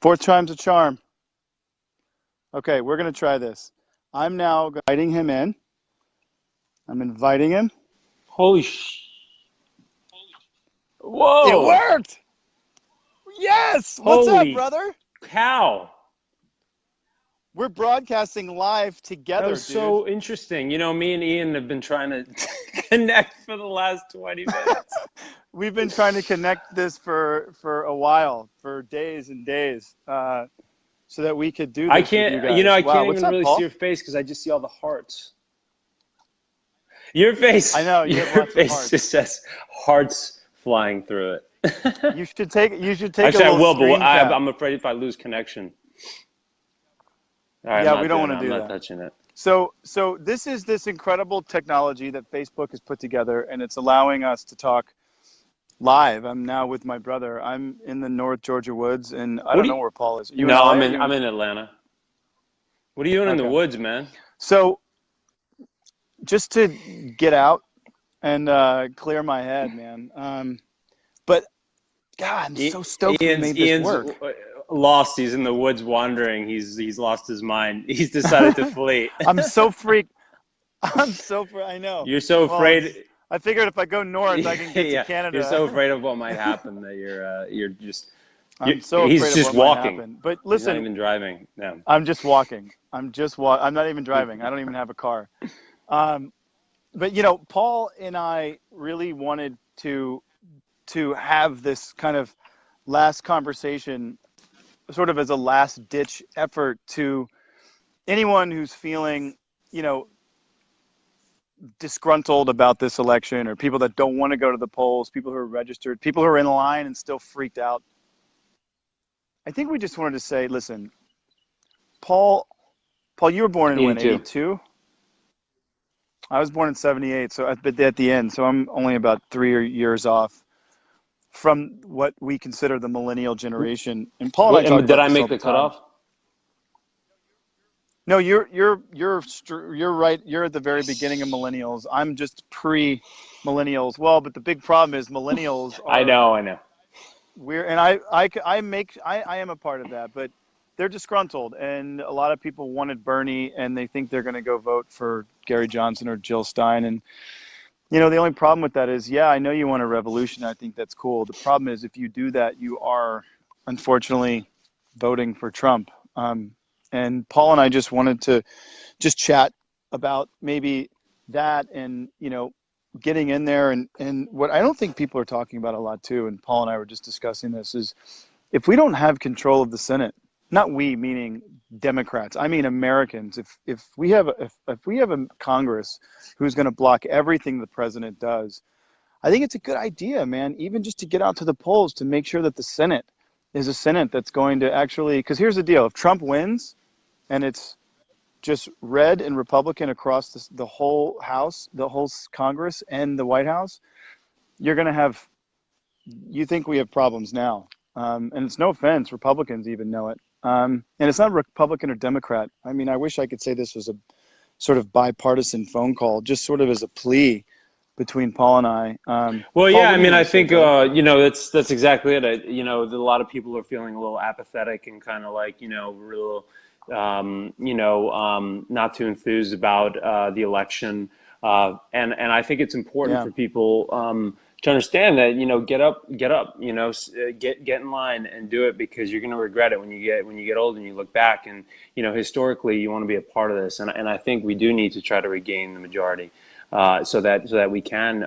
Fourth time's a charm. Okay, we're going to try this. I'm now inviting him in. I'm inviting him. Holy sh! It Whoa! worked! Yes! What's up, Holy brother? cow! We're broadcasting live That together, was dude. so interesting. Me and Ian have been trying to connect for the last 20 minutes. We've been trying to connect this for a while, for days and days, so that we could do I this with you can't, guys. I Wow, can't what's even up, really see Paul? your face because I just see all the hearts. Your face, I know you your have lots of face hearts. just says hearts flying through it. You should take a Actually, I little will, but screen cap. I'm afraid if I lose connection. All right, I'm Yeah, we not don't doing want it. to I'm do not that. touching it. So this is this incredible technology that Facebook has put together, and it's allowing us to talk live. I'm now with my brother. I'm in the North Georgia woods, and I What don't do know you? where Paul is. Are you in No, LA? I'm Are in. you I'm in? in Atlanta. What are you doing in the Okay. woods, man? So just to get out and clear my head, man. But God, I'm so stoked we made this Ian's work. lost. He's in the woods wandering. He's lost his mind. He's decided to flee. I'm so freaked. I know. You're so Well, afraid. I figured if I go north, I can get to Yeah, you're Canada. so afraid of what might happen that you're just I'm so he's afraid of just what might walking. happen. But He's not listen, even driving. No. I'm just walking. I'm not even driving. I don't even have a car. Um, but Paul and I really wanted to have this kind of last conversation, sort of as a last ditch effort to anyone who's feeling, you know, disgruntled about this election, or people that don't want to go to the polls, people who are registered, people who are in line and still freaked out. I think we just wanted to say, listen, Paul, Paul, you were born in when, 82. 82? I was born in 78, so at the end, so I'm only about 3 years off from what we consider the millennial generation. And Paul and I Wait, talk and did about I this all make the the time. cutoff? No, you're right. You're at the very beginning of millennials. I'm just pre-millennials. Well, but the big problem is millennials I are know, I know. we're, and I am a part of that, but they're disgruntled, and a lot of people wanted Bernie, and they think they're going to go vote for Gary Johnson or Jill Stein. And the only problem with that is, yeah, I know you want a revolution. I think that's cool. The problem is, if you do that, you are unfortunately voting for Trump. And Paul and I just wanted to just chat about maybe that, and getting in there, and what I don't think people are talking about a lot too, and Paul and I were just discussing this, is if we don't have control of the Senate, not we meaning Democrats, I mean Americans, if we have a Congress who's going to block everything the president does, I think it's a good idea, man, even just to get out to the polls to make sure that the Senate is a Senate that's going to actually, because here's the deal: if Trump wins and it's just red and Republican across the whole House, the whole Congress, and the White House, you're going to have, you think we have problems now. And it's no offense, Republicans even know it. And it's not Republican or Democrat. I mean, I wish I could say this was a sort of bipartisan phone call, just sort of as a plea between Paul and I. Well, Paul, yeah, what I do you mean, want I to say, think brother? that's exactly it. A lot of people are feeling a little apathetic and kind of like real, not too enthused about the election, and I think it's important Yeah. for people to understand that get up, get in line and do it, because you're going to regret it when you get old and you look back, and historically you want to be a part of this, and I think we do need to try to regain the majority. So that we can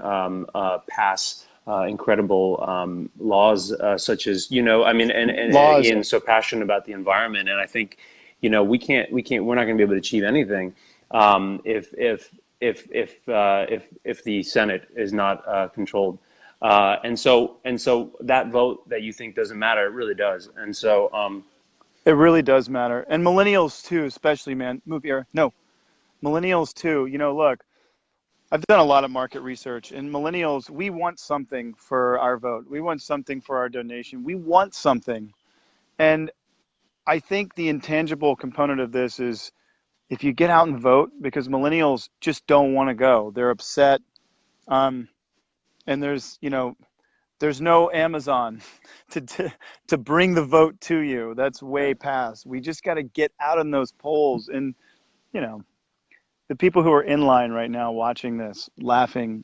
pass incredible laws, such as I mean, and Laws. Ian's so passionate about the environment, and I think we're not going to be able to achieve anything if the Senate is not controlled. And so that vote that you think doesn't matter, it really does. And so It really does matter. And millennials too, especially, man. Move here. No, millennials too. Look, I've done a lot of market research, and millennials, we want something for our vote. We want something for our donation. We want something. And I think the intangible component of this is, if you get out and vote, because millennials just don't want to go. They're upset. Um, and there's There's no Amazon to bring the vote to you. That's way past. We just got to get out in those polls. And, you know, the people who are in line right now watching this, laughing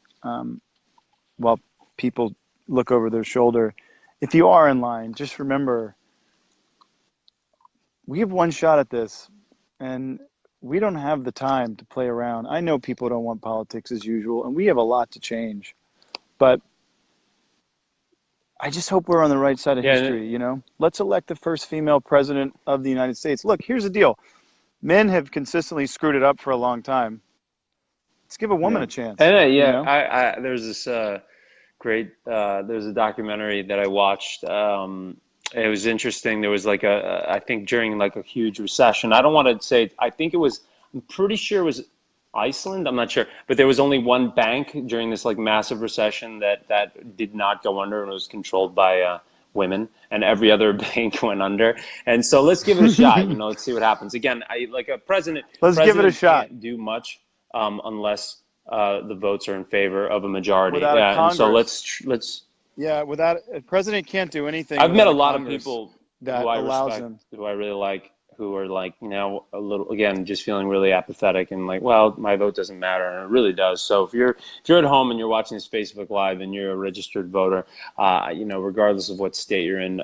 while people look over their shoulder, if you are in line, just remember, we have one shot at this, and we don't have the time to play around. I know people don't want politics as usual, and we have a lot to change. But I just hope we're on the right side of history, you know? Let's elect the first female president of the United States. Look, here's the deal. Men have consistently screwed it up for a long time. Let's give a woman a chance, And you know? there's this great there's a documentary that I watched. It was interesting. There was like I think during like a huge recession. I don't want to say. I'm pretty sure it was Iceland. I'm not sure, but there was only one bank during this like massive recession that did not go under, and it was controlled by women, and every other bank went under. And so let's give it a shot. You know, let's see what happens. Again, like a president. Let's give it a President shot. can't do much unless the votes are in favor of a majority. Without a And so Congress. let's. Yeah, without a president can't do anything. I've met without a lot of Congress people that who I allows respect, him. who I really like, who are like, you know, a little, again, just feeling really apathetic and like, well, my vote doesn't matter, and it really does. So if you're at home and you're watching this Facebook Live and you're a registered voter, you know, regardless of what state you're in,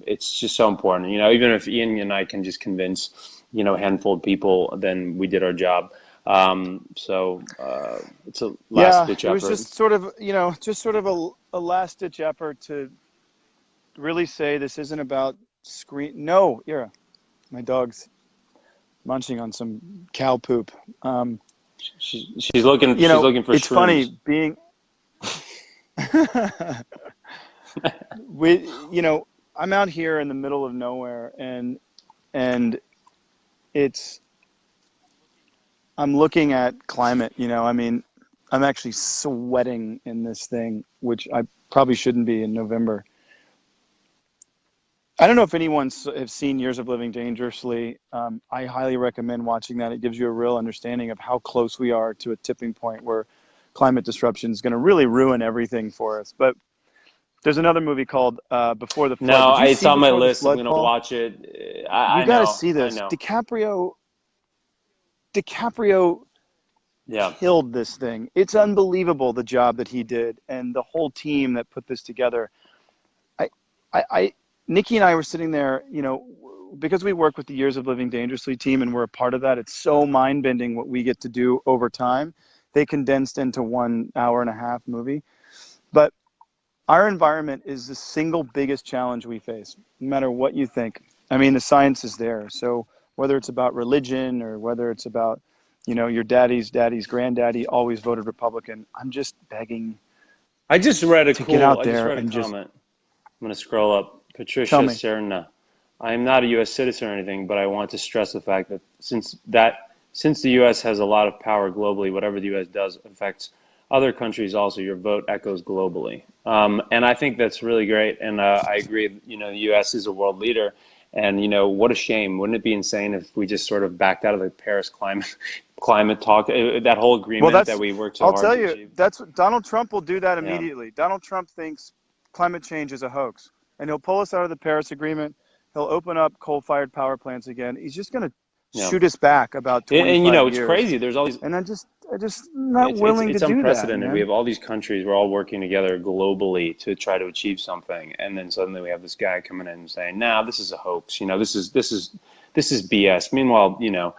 it's just so important. You know, even if Ian and I can just convince, you know, a handful of people, then we did our job. So it's a last ditch it was effort. just sort of, you know, a last ditch effort to really say this isn't about screen. No, Ira, my dog's munching on some cow poop. She's looking. You She's know, looking for it's shrooms. funny being. You know, I'm out here in the middle of nowhere, and it's. I'm looking at climate. You know, I mean, I'm actually sweating in this thing, which I probably shouldn't be in November. I don't know if anyone's have seen Years of Living Dangerously. I highly recommend watching that. It gives you a real understanding of how close we are to a tipping point where climate disruption is going to really ruin everything for us. But there's another movie called Before the Flood. No, Did you it's see on my Before the list. I'm Flood, gonna Paul? watch it. You I got to know. see I this. know. DiCaprio Yeah. killed this thing. It's unbelievable the job that he did and the whole team that put this together. Nikki and I were sitting there, you know, because we work with the Years of Living Dangerously team and we're a part of that. It's so mind-bending what we get to do over time. They condensed into 1 hour and a half movie. But our environment is the single biggest challenge we face, no matter what you think. I mean, the science is there. So whether it's about religion or whether it's about, you know, your daddy's granddaddy always voted Republican, I'm just begging I just read to get out I just there read a and just comment. I'm gonna scroll up. tell Patricia me. Serna. I am not a U.S. citizen or anything, but I want to stress the fact that since the U.S. has a lot of power globally, whatever the U.S. does affects other countries also. Your vote echoes globally, and I think that's really great. And I agree. You know, the U.S. is a world leader, and you know, what a shame. Wouldn't it be insane if we just sort of backed out of the Paris climate talk, that whole Well, agreement that we worked so I'll hard tell to you, achieve? Donald Trump will do that Yeah, immediately. Donald Trump thinks climate change is a hoax, and he'll pull us out of the Paris Agreement. He'll open up coal-fired power plants again. He's just going to yeah. shoot us back about And you know, 25 it's years. crazy. There's all these. And I just not willing to It's do that, unprecedented. We man. have all these countries. We're all working together globally to try to achieve something, and then suddenly we have this guy coming in and saying, "Nah, this is a hoax. You know, this is BS." Meanwhile, you know,